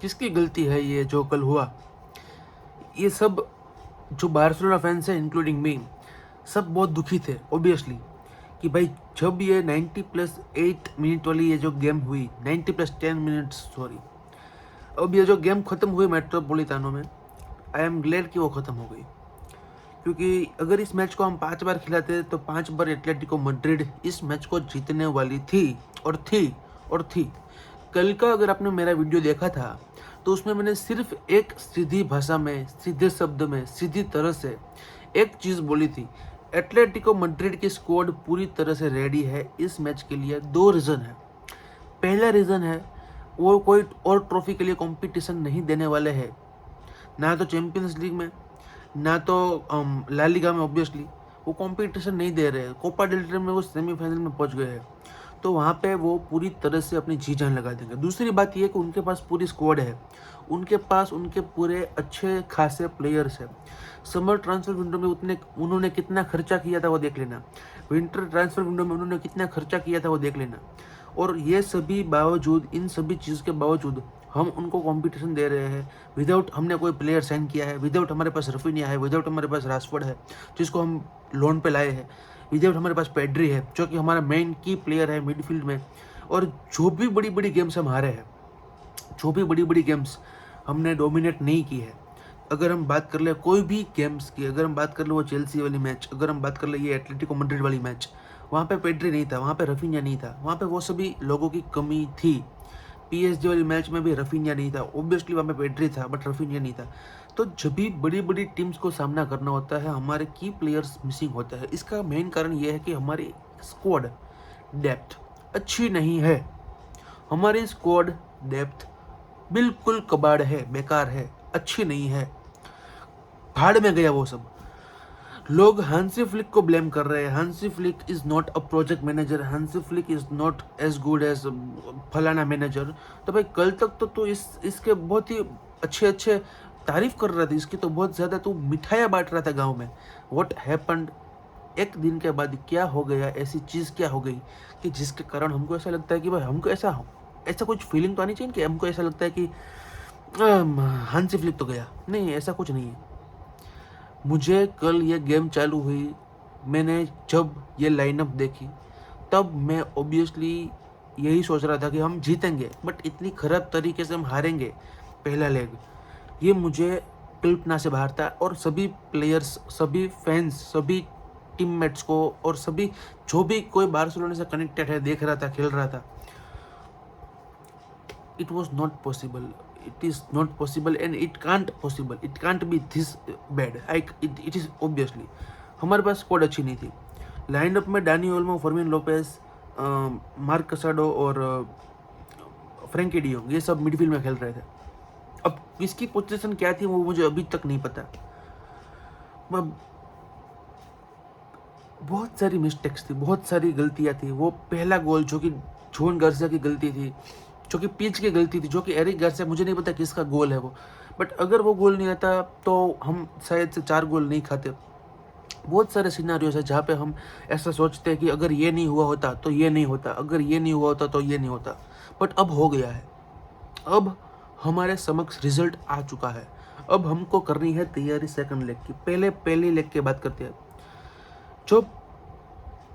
किसकी गलती है ये जो कल हुआ? ये सब जो बार्सिलोना फैंस है इंक्लूडिंग मी, सब बहुत दुखी थे ऑब्वियसली कि भाई जब ये 90+8 मिनट वाली ये जो गेम हुई, 90+10 मिनट्स सॉरी, अब ये जो गेम ख़त्म हुई मेट्रोपोलिटानो में, आई एम ग्लैड कि वो ख़त्म हो गई, क्योंकि अगर इस मैच को हम 5 बार खिलाते तो 5 बार एटलेटिको मैड्रिड इस मैच को जीतने वाली थी और थी और थी। कल का अगर आपने मेरा वीडियो देखा था तो उसमें मैंने सिर्फ एक सीधी भाषा में, सीधे शब्द में, सीधी तरह से एक चीज़ बोली थी, एटलेटिको मैड्रिड की स्क्वाड पूरी तरह से रेडी है इस मैच के लिए। 2 रीज़न है। पहला रीज़न है वो कोई और ट्रॉफी के लिए कंपटीशन नहीं देने वाले हैं, ना तो चैंपियंस लीग में, ना तो ला लीगा में। ऑब्वियसली वो कंपटीशन नहीं दे रहे हैं। कोपा डेल रे में वो सेमीफाइनल में पहुंच गए हैं, तो वहाँ पे वो पूरी तरह से अपनी जी जान लगा देंगे। दूसरी बात ये कि उनके पास पूरी स्क्वाड है, उनके पास उनके पूरे अच्छे खासे प्लेयर्स हैं। समर ट्रांसफर विंडो में उन्होंने कितना खर्चा किया था वो देख लेना, विंटर ट्रांसफर विंडो में उन्होंने कितना खर्चा किया था वो देख लेना। और ये सभी बावजूद, इन सभी चीज़ के बावजूद हम उनको कंपटीशन दे रहे हैं विदाउट हमने कोई प्लेयर साइन किया है, विदाउट हमारे पास रफीनिया है, विदाउट हमारे पास राशफोर्ड है जिसको हम लोन पे लाए हैं, विदाउट हमारे पास पेड्री है जो कि हमारा मेन की प्लेयर है मिडफील्ड में। और जो भी बड़ी बड़ी गेम्स हम हारे हैं, जो भी बड़ी बड़ी गेम्स हमने डोमिनेट नहीं की है, अगर हम बात कर ले कोई भी गेम्स की, अगर हम बात कर ले वो चेल्सी वाली मैच, अगर हम बात कर ले ये एटलेटिको मैड्रिड वाली मैच, वहाँ पे पेड्री नहीं था, वहाँ पे रफीनिया नहीं था, वहाँ पे वो सभी लोगों की कमी थी। पीएसजी वाली मैच में भी रफीनिया नहीं था, ऑब्वियसली वहाँ पे पेड्री था बट रफीनिया नहीं था। तो जब भी बड़ी बड़ी टीम्स को सामना करना होता है हमारे की प्लेयर्स मिसिंग होता है। इसका मेन कारण ये है कि हमारी स्क्वाड डेप्थ अच्छी नहीं है। हमारी स्क्वाड डेप्थ बिल्कुल कबाड़ है, बेकार है, अच्छी नहीं है, भाड़ में गया वो सब। लोग हांसी फ्लिक को ब्लेम कर रहे हैं। Hansi Flick is not a project manager, Hansi Flick is not as good as फलाना मैनेजर। तो भाई कल तक तो इसके बहुत ही अच्छे अच्छे तारीफ कर रहा था, इसकी तो बहुत ज़्यादा तो मिठाइयाँ बांट रहा था गांव में। व्हाट हैपेंड, एक दिन के बाद क्या हो गया, ऐसी चीज़ क्या हो गई कि जिसके कारण हमको ऐसा लगता है कि भाई हमको ऐसा ऐसा कुछ फीलिंग तो आनी चाहिए कि हमको ऐसा लगता है कि हांसी फ्लिक तो गया। नहीं, ऐसा कुछ नहीं है। मुझे कल ये गेम चालू हुई, मैंने जब ये लाइनअप देखी तब मैं ऑब्वियसली यही सोच रहा था कि हम जीतेंगे, बट इतनी ख़राब तरीके से हम हारेंगे पहला लेग, ये मुझे कल्पना से बाहर था। और सभी प्लेयर्स, सभी फैंस, सभी टीममेट्स को और सभी जो भी कोई बार्सिलोना से कनेक्टेड है, देख रहा था, खेल रहा था, it was not possible, it is not possible and it can't be this bad. It is obviously हमारे पास स्क्वाड अच्छी नहीं थी। लाइनअप में Dani Olmo, Fermin Lopez, Marc Casado और फ्रैंकी डियोंग, ये सब मिडफील्ड में खेल रहे थे। अब किसकी पोजीशन क्या थी वो मुझे अभी तक नहीं पता। बहुत सारी मिस्टेक्स थी, बहुत सारी गलतियाँ थी। वो पहला गोल जो कि जोन गार्सिया की गलती थी, जो कि पिच की गलती थी, जो कि एरिक गार्सिया, मुझे नहीं पता किसका गोल है वो, बट अगर वो गोल नहीं आता तो हम शायद से 4 गोल नहीं खाते। बहुत सारे सिनारियोज है जहाँ पे हम ऐसा सोचते हैं कि अगर ये नहीं हुआ होता तो ये नहीं होता, अगर ये नहीं हुआ होता तो ये नहीं होता, बट अब हो गया है। अब हमारे समक्ष रिजल्ट आ चुका है। अब हमको करनी है तैयारी सेकंड लेग की। पहली लेग की बात करते हैं। जो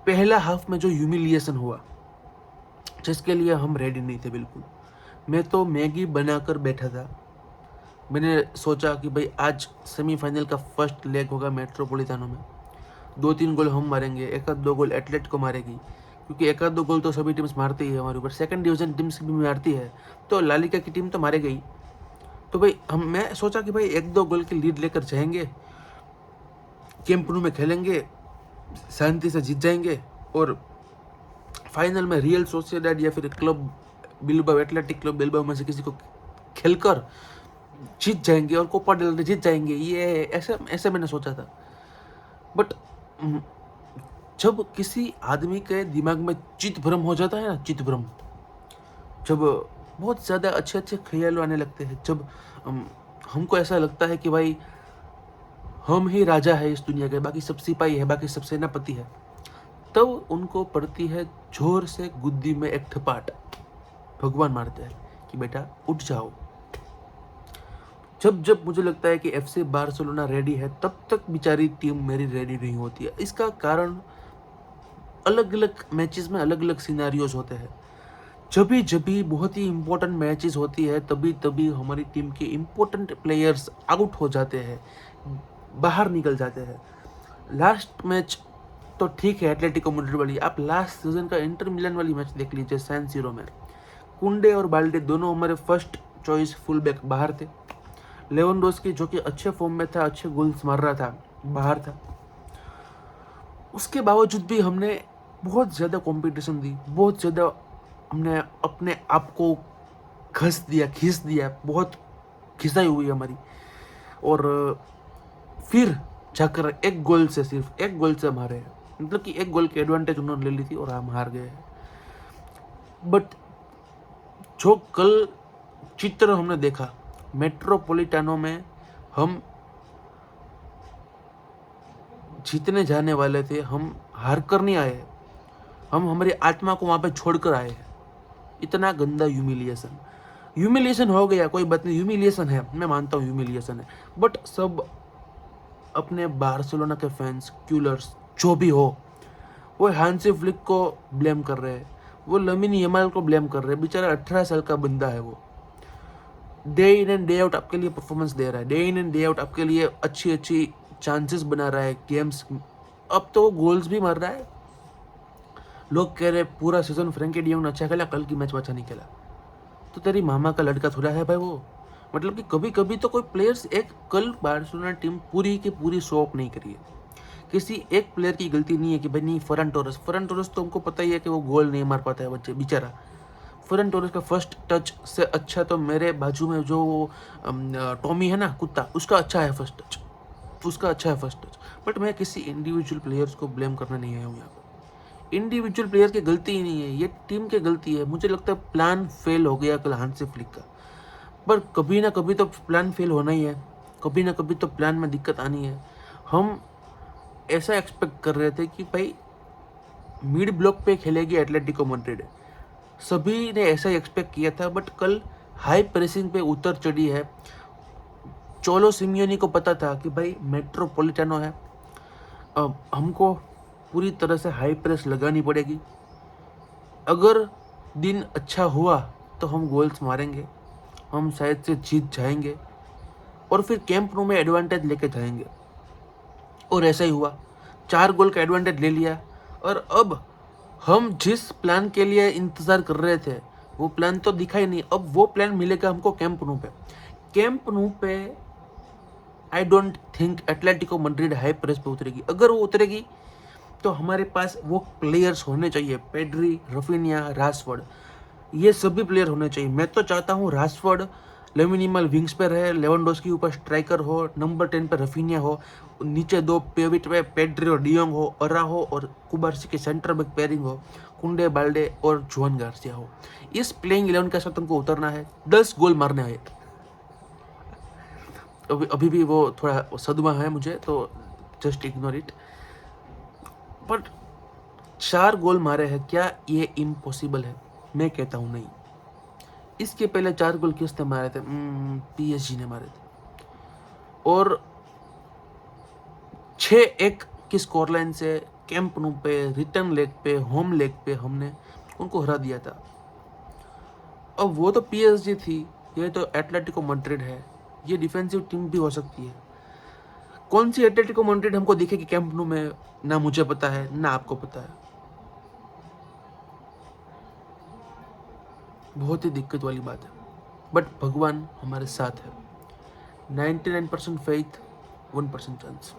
पहला हाफ में जो ह्यूमिलिएशन हुआ, जिसके लिए हम रेडी नहीं थे बिल्कुल। मैं तो मैगी बनाकर बैठा था। मैंने सोचा कि भाई आज सेमीफाइनल का फर्स्ट लेग होगा मेट्रोपोलिटानो में, 2-3 गोल हम मारेंगे, 1-2 गोल एटलेट को मारेगी, क्योंकि 1-2 गोल तो सभी टीम्स मारती ही है हमारे ऊपर, सेकंड डिवीजन टीम्स भी मारती है, तो ला लीगा की टीम तो मारे गई। तो भाई मैं सोचा कि भाई 1-2 गोल की लीड लेकर जाएंगे, कैंप न्यू में खेलेंगे, शांति से जीत जाएंगे और फाइनल में रियल सोसिएडाड या फिर club Bilbao, athletic club Bilbao में से किसी को खेलकर जीत जाएंगे और कोपा डेल रे जीत जाएंगे। ये ऐसे मैंने सोचा था। बट जब किसी आदमी के दिमाग में चित भ्रम हो जाता है ना, चित भ्रम, जब बहुत ज़्यादा अच्छे अच्छे ख्याल आने लगते हैं, जब हमको ऐसा लगता है कि भाई हम ही राजा है इस दुनिया के, बाकी सब सिपाही है, बाकी सब सेनापति है, तब उनको पड़ती है जोर से गुद्दी में एक थपाट। भगवान मारते हैं कि बेटा उठ जाओ। जब जब मुझे लगता है कि FC बार्सिलोना रेडी है, तब तक बेचारी टीम मेरी रेडी नहीं होती है। इसका कारण अलग अलग मैचेस में अलग अलग सिनेरियोज होते हैं। जब भी बहुत ही इम्पोर्टेंट मैचेस होती है, तभी तभी हमारी टीम के इम्पोर्टेंट प्लेयर्स आउट हो जाते हैं, बाहर निकल जाते हैं। लास्ट मैच तो ठीक है, एटलेटिको मैड्रिड वाली, आप लास्ट सीजन का इंटर मिलान वाली मैच देख लीजिए सैन सीरो में। कुंडे और बाल्डे दोनों हमारे फर्स्ट चॉइस फुल बैक बाहर थे। लेवेंडोस्की जो कि अच्छे फॉर्म में था, अच्छे गोल्स मार रहा था, बाहर था। उसके बावजूद भी हमने बहुत ज़्यादा कंपटीशन दी, बहुत ज़्यादा हमने अपने आप को खींच दिया, बहुत खिंचाई हुई हमारी। और फिर जाकर सिर्फ एक गोल से हम हारे हैं। मतलब कि एक गोल की एडवांटेज उन्होंने ले ली थी और हम हार गए हैं। बट जो कल चित्र हमने देखा मेट्रोपोलिटानो में, हम जीतने जाने वाले थे, हम हार कर नहीं आए, हम हमारी आत्मा को वहां पे छोड़कर आए हैं। इतना गंदा ह्यूमिलिएशन हो गया, कोई बात नहीं, ह्यूमिलिएशन है, मैं मानता हूँ ह्यूमिलिएशन है। बट सब अपने बार्सिलोना के फैंस, क्यूलर्स, जो भी हो, वो हांसी फ्लिक को ब्लेम कर रहे हैं, वो लमीन यमाल को ब्लेम कर रहे हैं। बेचारा 18 साल का बंदा है, वो day in and day out आपके लिए परफॉर्मेंस दे रहा है, day in and day out आपके लिए अच्छी अच्छी चांसेस बना रहा है गेम्स। अब तो गोल्स भी मार रहा है। लोग कह रहे पूरा सीजन फ्रैंकी डियोंग ने अच्छा खेला, कल की मैच में अच्छा नहीं खेला। तो तेरी मामा का लड़का थोड़ा है भाई वो। मतलब कि कभी कभी तो कोई प्लेयर्स, एक कल बार्सिलोना टीम पूरी की पूरी शो ऑफ नहीं करी है। किसी एक प्लेयर की गलती नहीं है कि भाई नहीं, फरन टोरेस तो हमको पता ही है कि वो गोल नहीं मार पाता है बच्चे, बेचारा। फरन टोरेस का फर्स्ट टच से अच्छा तो मेरे बाजू में जो टॉमी है ना, कुत्ता, उसका अच्छा है फर्स्ट टच, बट मैं किसी इंडिविजुअल प्लेयर्स को ब्लेम करने नहीं आया हूँ यहाँ पर। इंडिविजुअल प्लेयर की गलती ही नहीं है, ये टीम की गलती है। मुझे लगता है प्लान फेल हो गया कल हांसी फ्लिक का। पर कभी ना कभी तो प्लान फेल होना ही है, कभी ना कभी तो प्लान में दिक्कत आनी है। हम ऐसा एक्सपेक्ट कर रहे थे कि भाई मिड ब्लॉक पे खेलेगी एटलेटिको मैड्रिड, सभी ने ऐसा ही एक्सपेक्ट किया था। बट कल हाई प्रेसिंग पे उतर चढ़ी है। चोलो सिमियोनी को पता था कि भाई मेट्रोपोलिटानो है, अब हमको पूरी तरह से हाई प्रेस लगानी पड़ेगी। अगर दिन अच्छा हुआ तो हम गोल्स मारेंगे, हम शायद से जीत जाएंगे और फिर कैंप नो में एडवांटेज लेके जाएंगे। और ऐसा ही हुआ, 4 गोल का एडवांटेज ले लिया। और अब हम जिस प्लान के लिए इंतज़ार कर रहे थे, वो प्लान तो दिखा ही नहीं। अब वो प्लान मिलेगा हमको कैंप नो पे I don't think Atletico Madrid high press पे उतरेगी। अगर वो उतरेगी तो हमारे पास वो प्लेयर्स होने चाहिए, पेड्री, रफीनिया, राशफोर्ड, ये सभी प्लेयर होने चाहिए। मैं तो चाहता हूँ राशफोर्ड लेमिन यमाल विंग्स पे रहे, लेवेंडोस्की ऊपर स्ट्राइकर हो, नंबर 10 पे रफीनिया हो, नीचे 2 पेविट पे पेड्री और डियोंग हो, अराहो और कुबार्सी के सेंटर बैक पेयरिंग हो, कुंडे, बाल्डे और जुआन गार्सिया हो। इस प्लेइंग 11 के साथ हमको उतरना है, 10 गोल मारने हैं। अभी भी वो थोड़ा सदमा है मुझे, तो जस्ट इग्नोर इट। बट 4 गोल मारे हैं, क्या ये इम्पॉसिबल है? मैं कहता हूँ नहीं। इसके पहले 4 गोल किसने मारे थे? PSG ने मारे थे। और 6-1 की स्कोर लाइन से कैंप नो पे, रिटर्न लेग पे, होम लेग पे हमने उनको हरा दिया था। अब वो तो PSG थी, ये तो एटलेटिको मैड्रिड है, ये डिफेंसिव टीम भी हो सकती है। कौन सी एटलेटिको मैड्रिड हमको दिखेगी कैंप नो में, ना मुझे पता है ना आपको पता है। बहुत ही दिक्कत वाली बात है। बट भगवान हमारे साथ है। 99% फेथ, 1% चांस।